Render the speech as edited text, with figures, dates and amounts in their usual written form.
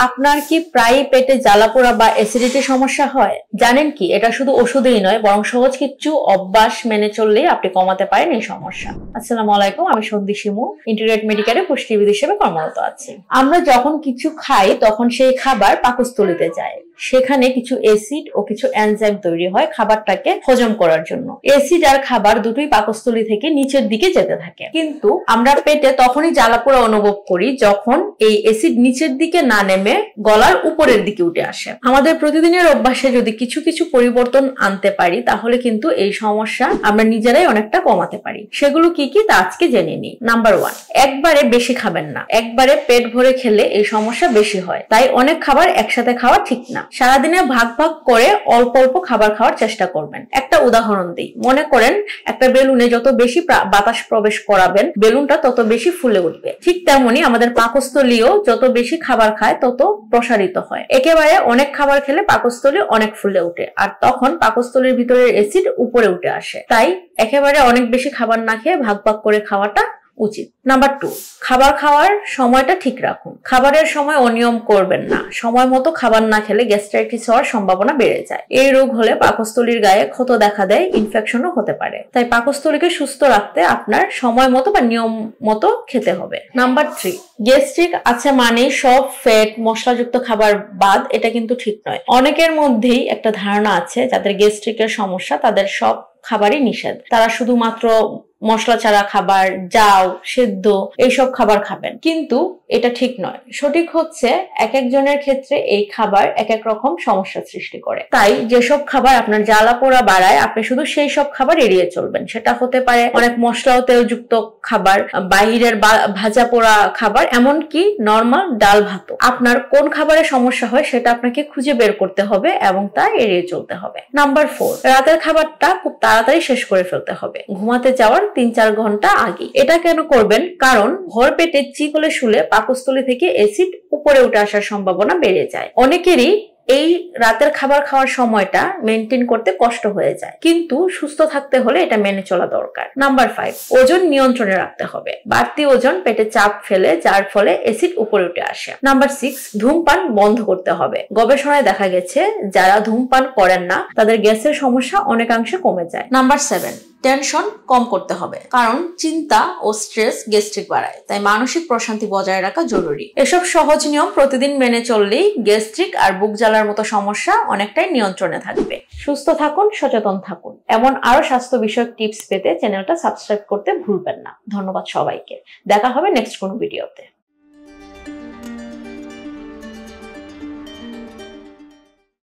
আপনার কি প্রায় পেটে জ্বালাপোড়া বা অ্যাসিডিটি সমস্যা হয়? জানেন কি এটা শুধু ওষুধেই নয় বরং সহজ কিছু অভ্যাস মেনে চললেই আপনি কমাতে পারেন এই সমস্যা। আসসালামু আলাইকুম, আমি সন্ধি শিমু, ইন্টিগ্রেট মেডিকেলে পুষ্টিবিদ হিসেবে কর্মরত আছি। আমরা যখন কিছু খাই তখন সেই খাবার পাকস্থলীতে যায়। সেখানে কিছু অ্যাসিড ও কিছু এনজাইম তৈরি হয় খাবারটাকে হজম করার জন্য। অ্যাসিড আর খাবার দুটোই পাকস্থলী থেকে নিচের দিকে যেতে থাকে, কিন্তু আমরা পেটে তখনই জ্বালাপোড়া অনুভব করি যখন এই অ্যাসিড নিচের দিকে না নেমে গলার উপরের দিকে উঠে আসে। আমাদের প্রতিদিনের অভ্যাসে যদি কিছু কিছু পরিবর্তন আনতে পারি তাহলে কিন্তু এই সমস্যা আমরা নিজেরাই অনেকটা কমাতে পারি। সেগুলো কি কি তা আজকে জেনে নিই। নাম্বার 1, একবারে বেশি খাবেন না। একবারে পেট ভরে খেলে এই সমস্যা বেশি হয়, তাই অনেক খাবার একসাথে খাওয়া ঠিক না। সারাদিনে ভাগ ভাগ করে অল্প অল্প খাবার খাওয়ার চেষ্টা করবেন। একটা উদাহরণ দিই, মনে করেন একটা বেলুনে যত বেশি বাতাস প্রবেশ করাবেন বেলুনটা তত বেশি ফুলে উঠবে। ঠিক তেমনি আমাদের পাকস্থলীও যত বেশি খাবার খায় তত প্রসারিত হয়। একেবারে অনেক খাবার খেলে পাকস্থলী অনেক ফুলে ওঠে, আর তখন পাকস্থলীর ভিতরের অ্যাসিড উপরে উঠে আসে। তাই একেবারে অনেক বেশি খাবার না খেয়ে ভাগ ভাগ করে খাওয়াটা উচিত। নাম্বার 2, খাবার খাওয়ার সময়টা ঠিক রাখুন। খাবারের সময় অনিয়ম করবেন না। সময় মতো খাবার না খেলে গ্যাস্ট্রাইটিস হওয়ার সম্ভাবনা বেড়ে যায়। এই রোগ হলে পাকস্থলীর গায়ে ক্ষত দেখা দেয়, ইনফেকশনও হতে পারে। তাই পাকস্থলীকে সুস্থ রাখতে আপনার সময় মতো বা নিয়ম মতো খেতে হবে। নাম্বার 3, গ্যাস্ট্রিক আছে মানে সব ফ্যাট মশলাযুক্ত খাবার বাদ, এটা কিন্তু ঠিক নয়। অনেকের মধ্যেই একটা ধারণা আছে যাদের গ্যাস্ট্রিকের সমস্যা তাদের সব খাবারই নিষেধ, তারা শুধুমাত্র মশলা ছাড়া খাবার, জাউ, সেদ্ধ এইসব খাবার খাবেন, কিন্তু এটা ঠিক নয়। সঠিক হচ্ছে এক একজনের ক্ষেত্রে এই খাবার এক এক রকম সমস্যা সৃষ্টি করে। তাই যেসব খাবার আপনার জ্বালা পোড়া বাড়ায় আপনি শুধু সেই সব খাবার এড়িয়ে চলবেন। সেটা হতে পারে অনেক মশলা ও তেলযুক্ত খাবার, বাহিরের ভাজা পোড়া খাবার, এমনকি নরমাল ডাল ভাত। আপনার কোন খাবারে সমস্যা হয় সেটা আপনাকে খুঁজে বের করতে হবে এবং তা এড়িয়ে চলতে হবে। নাম্বার 4, রাতের খাবারটা খুব তাড়াতাড়ি শেষ করে ফেলতে হবে, ঘুমাতে যাওয়ার 3-4 ঘন্টা আগে। এটা কেন করবেন? কারণ ভর পেটে চিকলে শুলে পাকস্থলী থেকে অ্যাসিড উপরে উঠে আসার সম্ভাবনা বেড়ে যায়। অনেকেরই এই রাতের খাবার খাওয়ার সময়টা মেনটেন করতে কষ্ট হয়ে যায়, কিন্তু সুস্থ থাকতে হলে এটা মেনে চলা দরকার। নাম্বার 5, ওজন নিয়ন্ত্রণে রাখতে হবে। বাড়তি ওজন পেটে চাপ ফেলে, যার ফলে অ্যাসিড উপরে উঠে আসে। নাম্বার 6, ধূমপান বন্ধ করতে হবে। গবেষণায় দেখা গেছে যারা ধূমপান করেন না তাদের গ্যাসের সমস্যা অনেকাংশে কমে যায়। নাম্বার 7, টেনশন কম করতে হবে, কারণ চিন্তা ও স্ট্রেস গ্যাস্ট্রিক বাড়ায়। তাই মানসিক প্রশান্তি বজায় রাখা জরুরি। এসব সহজ নিয়ম প্রতিদিন মেনে চললেই গ্যাস্ট্রিক আর বুক জ্বালার মতো সমস্যা অনেকটাই নিয়ন্ত্রণে থাকবে। সুস্থ থাকুন, সচেতন থাকুন। এমন আরো স্বাস্থ্য বিষয়ক টিপস পেতে চ্যানেলটা সাবস্ক্রাইব করতে ভুলবেন না। ধন্যবাদ সবাইকে। দেখা হবে নেক্সট কোনো ভিডিওতে।